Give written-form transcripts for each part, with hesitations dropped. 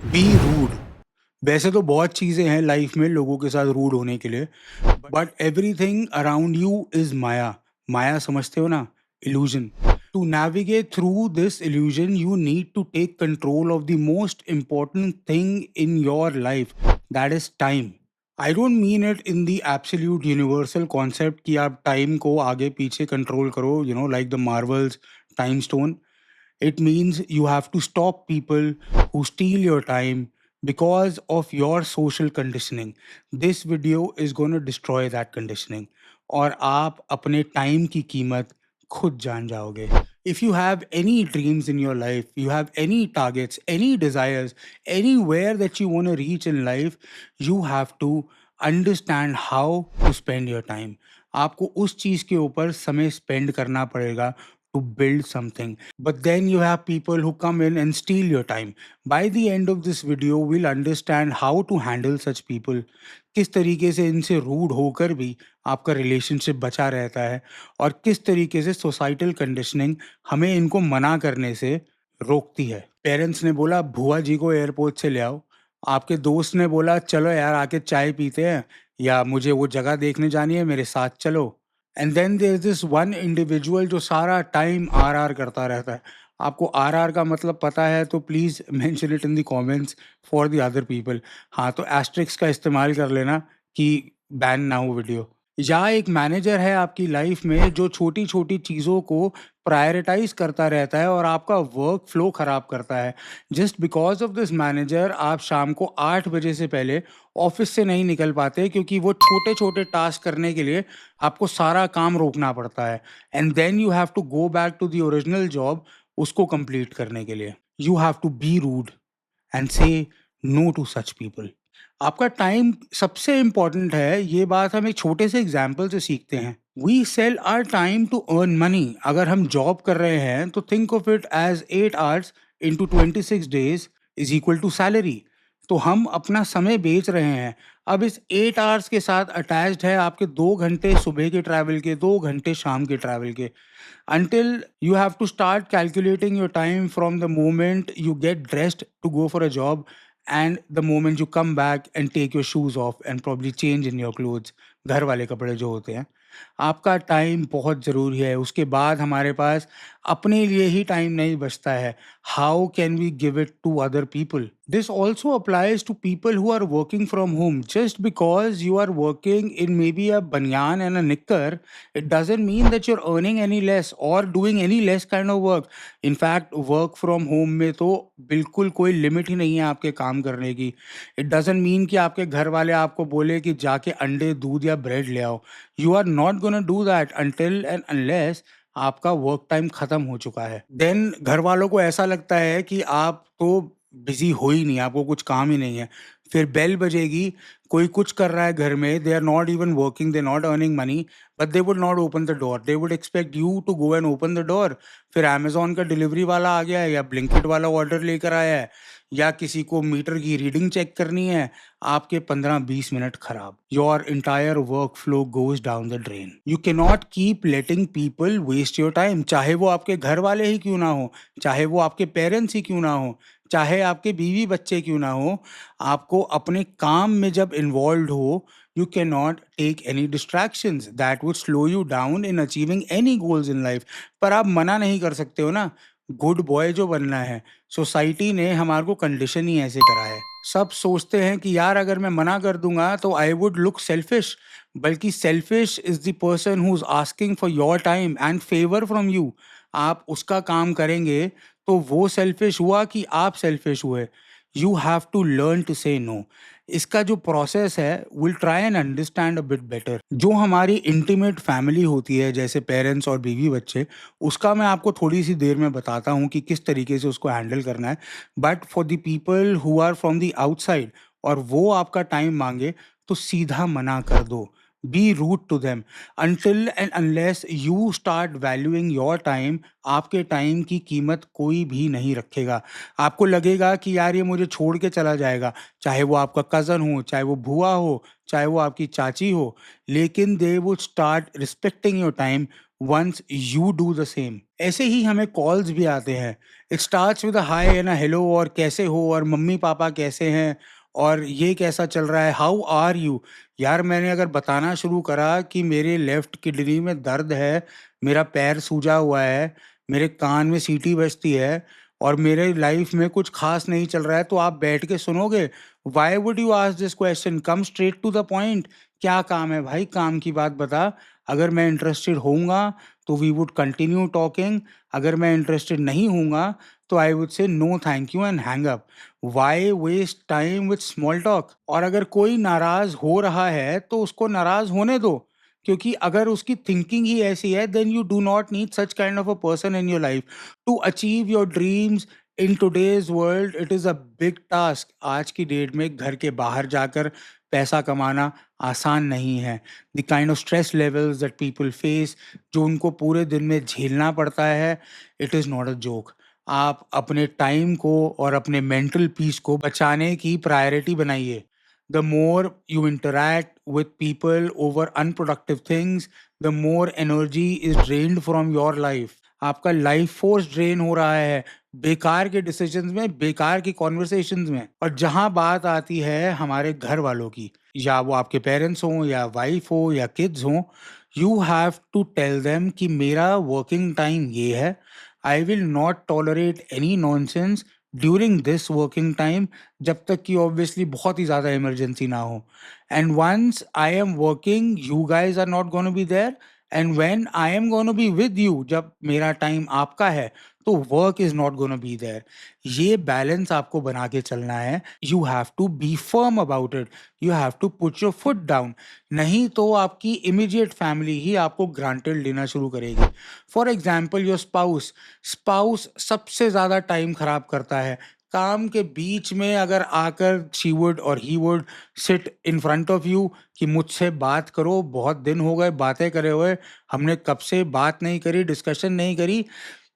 Be rude. वैसे तो बहुत चीज़ें हैं लाइफ में लोगों के साथ रूड होने के लिए, but everything around you is maya. माया समझते हो ना? Illusion. To navigate through this illusion you need to take control of the most important thing in your life, that is time. I don't mean it in the absolute universal concept कि आप time को आगे पीछे control करो, like the Marvel's time stone. It means you have to stop people who steal your time because of your social conditioning. This video is going to destroy that conditioning. और आप अपने time की कीमत खुद जान जाओगे. If you have any dreams in your life, you have any targets, any desires, anywhere that you want to reach in life, you have to understand how to spend your time. आपको उस चीज़ के ऊपर समय spend करना पड़ेगा to build something. But then you have people who come in and steal your time. By the end of this video, we'll understand how to handle such people. किस तरीके से इनसे रूड होकर भी आपका रिलेशनशिप बचा रहता है और किस तरीके से सोसाइटल कंडीशनिंग हमें इनको मना करने से रोकती है। पेरेंट्स ने बोला भुआ जी को एयरपोर्ट से ले आओ, आपके दोस्त ने बोला चलो यार आके चाय पीते हैं, या मुझे वो जगह देखने जानी है मेरे साथ चलो। And then there is this one individual जो सारा टाइम आर करता रहता है। आपको आर का मतलब पता है तो please mention it in the comments for the other people. हाँ, तो एस्ट्रिक्स का इस्तेमाल कर लेना कि बैन ना हो वीडियो। या एक मैनेजर है आपकी लाइफ में जो छोटी छोटी चीज़ों को प्रायोरिटाइज करता रहता है और आपका वर्क फ्लो खराब करता है। Just because of this manager आप शाम को 8 बजे से पहले ऑफिस से नहीं निकल पाते, क्योंकि वो छोटे छोटे टास्क करने के लिए आपको सारा काम रोकना पड़ता है। And then you have to go back to the original job उसको कंप्लीट करने के लिए। You have to be rude and say no to such people. आपका टाइम सबसे इम्पॉर्टेंट है, ये बात हम एक छोटे से एग्जाम्पल से सीखते हैं। We sell our time to earn money. अगर हम जॉब कर रहे हैं तो think of it as 8 hours into 26 days is equal to salary. तो हम अपना समय बेच रहे हैं। अब इस 8 आवर्स के साथ अटैच्ड है आपके 2 घंटे सुबह के ट्रैवल के, 2 घंटे शाम के ट्रैवल के। until you have to start calculating your time from the moment you get dressed to go for a job and the moment you come back and take your shoes off and probably change in your clothes, घर वाले कपड़े जो होते हैं। आपका time बहुत ज़रूरी है। उसके बाद हमारे पास अपने लिए ही टाइम नहीं बचता है। How can we give it to other people? This also applies to people who are working from home. Just because you are working in maybe a बनियान एंड अ निक्कर, it doesn't mean that you're earning any less or doing any less kind of work. In fact, work from home में तो बिल्कुल कोई limit ही नहीं है आपके काम करने की। It doesn't mean कि आपके घर वाले आपको बोले कि जाके अंडे, दूध या ब्रेड ले आओ। You are not gonna do that until and unless आपका वर्क टाइम खत्म हो चुका है। देन घर वालों को ऐसा लगता है कि आप तो बिजी हो ही नहीं, आपको कुछ काम ही नहीं है। फिर बेल बजेगी, कोई कुछ कर रहा है घर में, they are not even working, they are not earning money, but they would not open the door. They would expect you to go and open the door. फिर अमेज़न का डिलीवरी वाला आ गया है या ब्लिंकिट वाला ऑर्डर लेकर आया है या किसी को मीटर की रीडिंग चेक करनी है, आपके 15-20 मिनट खराब। Your entire workflow goes down the drain. You can not keep letting people waste your time, चाहे वो आपके घर वाले ही क्यों ना हो, चाहे वो आपके पेरेंट्स ही क्यों ना हो, चाहे आपके बीवी बच्चे क्यों ना हो। आपको अपने काम में जब इन्वॉल्व हो, you cannot take any distractions that would slow you down in achieving any goals in life. पर आप मना नहीं कर सकते हो ना। गुड बॉय जो बनना है, सोसाइटी ने हमारे को कंडीशन ही ऐसे करा है। सब सोचते हैं कि यार अगर मैं मना कर दूंगा तो आई वुड लुक सेल्फिश, बल्कि selfish is the person who is asking for your time and favour from you. आप उसका काम करेंगे तो वो सेल्फिश हुआ कि आप सेल्फिश हुए। You have to learn to say no. इसका जो प्रोसेस है will try and understand a bit better. जो हमारी इंटीमेट फैमिली होती है जैसे पेरेंट्स और बीवी बच्चे, उसका मैं आपको थोड़ी सी देर में बताता हूँ कि किस तरीके से उसको हैंडल करना है। But for the people who are from the outside और वो आपका टाइम मांगे तो सीधा मना कर दो। Be rude to them. until and unless you start valuing your time, आपके टाइम की कीमत कोई भी नहीं रखेगा। आपको लगेगा कि यार ये मुझे छोड़ के चला जाएगा, चाहे वो आपका कज़न हो, चाहे वो भूआ हो, चाहे वो आपकी चाची हो, लेकिन they would start respecting your time once you do the same. ऐसे ही हमें कॉल्स भी आते हैं। It starts with a hi and a hello, और कैसे हो, और मम्मी पापा कैसे हैं, और ये कैसा चल रहा है, हाउ आर यू। यार मैंने अगर बताना शुरू करा कि मेरे लेफ्ट किडनी में दर्द है, मेरा पैर सूजा हुआ है, मेरे कान में सीटी बजती है, और मेरे लाइफ में कुछ खास नहीं चल रहा है, तो आप बैठ के सुनोगे? Why would you ask this question? Come straight to the point. क्या काम है भाई, काम की बात बता। अगर मैं इंटरेस्टेड होऊंगा तो वी वुड कंटिन्यू टॉकिंग। अगर मैं इंटरेस्टेड नहीं होऊंगा तो I would say no thank you and hang up. Why waste time with small talk? और अगर कोई नाराज हो रहा है तो उसको नाराज होने दो, क्योंकि अगर उसकी थिंकिंग ही ऐसी है, then you do not need such kind of a person in your life to achieve your dreams. In today's world it is a big task. आज की डेट में घर के बाहर जाकर पैसा कमाना आसान नहीं है। The kind of stress levels that people face, जो उनको पूरे दिन में झेलना पड़ता है, it is not a joke. आप अपने टाइम को और अपने मेंटल पीस को बचाने की प्रायोरिटी बनाइए। The more you interact with people over unproductive things, the more energy is drained from your life. आपका लाइफ फोर्स ड्रेन हो रहा है बेकार के डिसीजंस में, बेकार की कॉन्वर्सेशंस में। और जहां बात आती है हमारे घर वालों की, या वो आपके पेरेंट्स हों, या वाइफ हो, या किड्स हों, you have to tell them कि मेरा वर्किंग टाइम ये है। I will not tolerate any nonsense during this working time, जब तक कि ऑब्वियसली बहुत ही ज़्यादा इमरजेंसी ना हो। And once I am working, you guys are not going to be there. And when I am going to be with you, जब मेरा time आपका है, तो work is not gonna be there. ये बैलेंस आपको बना के चलना है। You have to be firm about it. You have to put your foot down. नहीं तो आपकी इमीडिएट फैमिली ही आपको ग्रांटेड लेना शुरू करेगी। For example your spouse. Spouse सबसे ज़्यादा टाइम खराब करता है। काम के बीच में अगर आकर शी वुड और he would sit in front of you कि मुझसे बात करो, बहुत दिन हो गए बातें करे हुए, हमने कब से बात नहीं करी, डिस्कशन नहीं करी।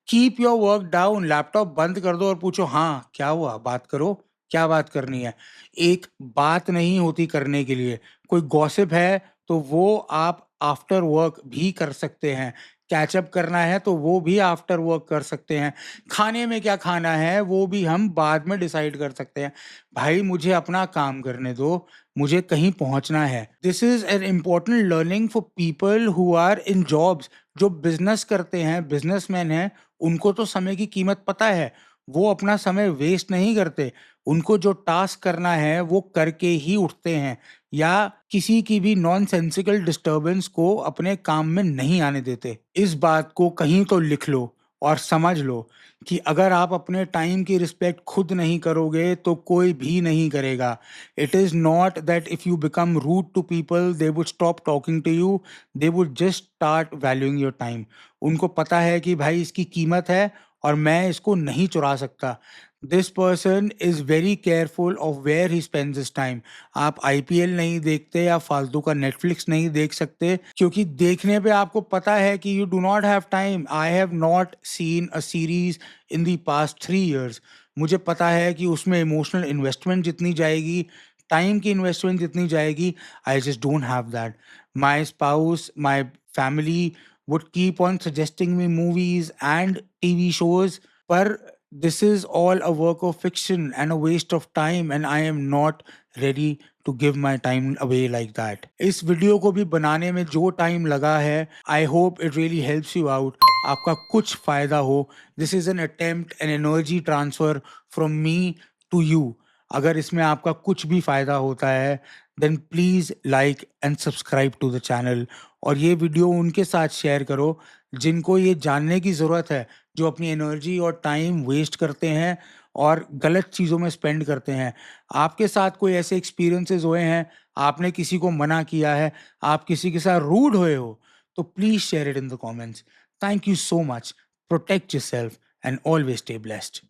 Keep your work down, laptop बंद कर दो और पूछो हाँ क्या हुआ, बात करो, क्या बात करनी है। एक बात नहीं होती करने के लिए। कोई गॉसिप है तो वो आप आफ्टर वर्क भी कर सकते हैं। कैचअप करना है तो वो भी आफ्टर वर्क कर सकते हैं। खाने में क्या खाना है वो भी हम बाद में डिसाइड कर सकते हैं। भाई मुझे अपना काम करने दो, मुझे कहीं पहुंचना है। This is an important learning for people who are in jobs. जो बिजनेस करते हैं, बिजनेसमैन हैं, उनको तो समय की कीमत पता है। वो अपना समय वेस्ट नहीं करते। उनको जो टास्क करना है वो करके ही उठते हैं, या किसी की भी नॉनसेंसिकल डिस्टर्बेंस को अपने काम में नहीं आने देते। इस बात को कहीं तो लिख लो और समझ लो कि अगर आप अपने टाइम की रिस्पेक्ट खुद नहीं करोगे तो कोई भी नहीं करेगा। It is not that if you become rude to people they would stop talking to you, they would just start valuing your time. उनको पता है कि भाई इसकी कीमत है और मैं इसको नहीं चुरा सकता। This person is very careful of where he spends his time. आप आईपीएल नहीं देखते या फालतू का नेटफ्लिक्स नहीं देख सकते, क्योंकि देखने पे आपको पता है कि you do not have time. I have not seen a series in the past 3 years। मुझे पता है कि उसमें इमोशनल इन्वेस्टमेंट जितनी जाएगी, टाइम की इन्वेस्टमेंट जितनी जाएगी, I just don't have that. My spouse, my family would keep on suggesting me movies and TV shows, पर this is all a work of fiction and a waste of time, and I am not ready to give my time away like that. इस video को भी बनाने में जो time लगा है, I hope it really helps you out, आपका कुछ फायदा हो। This is an attempt, an energy transfer from me to you। अगर इसमें आपका कुछ भी फायदा होता है, then please like and subscribe to the channel. और ये वीडियो उनके साथ शेयर करो जिनको ये जानने की ज़रूरत है, जो अपनी एनर्जी और टाइम वेस्ट करते हैं और गलत चीज़ों में स्पेंड करते हैं। आपके साथ कोई ऐसे एक्सपीरियंसेस हुए हैं, आपने किसी को मना किया है, आप किसी के साथ रूड हुए हो, तो please share it in the comments. Thank you so much. Protect yourself and always stay blessed.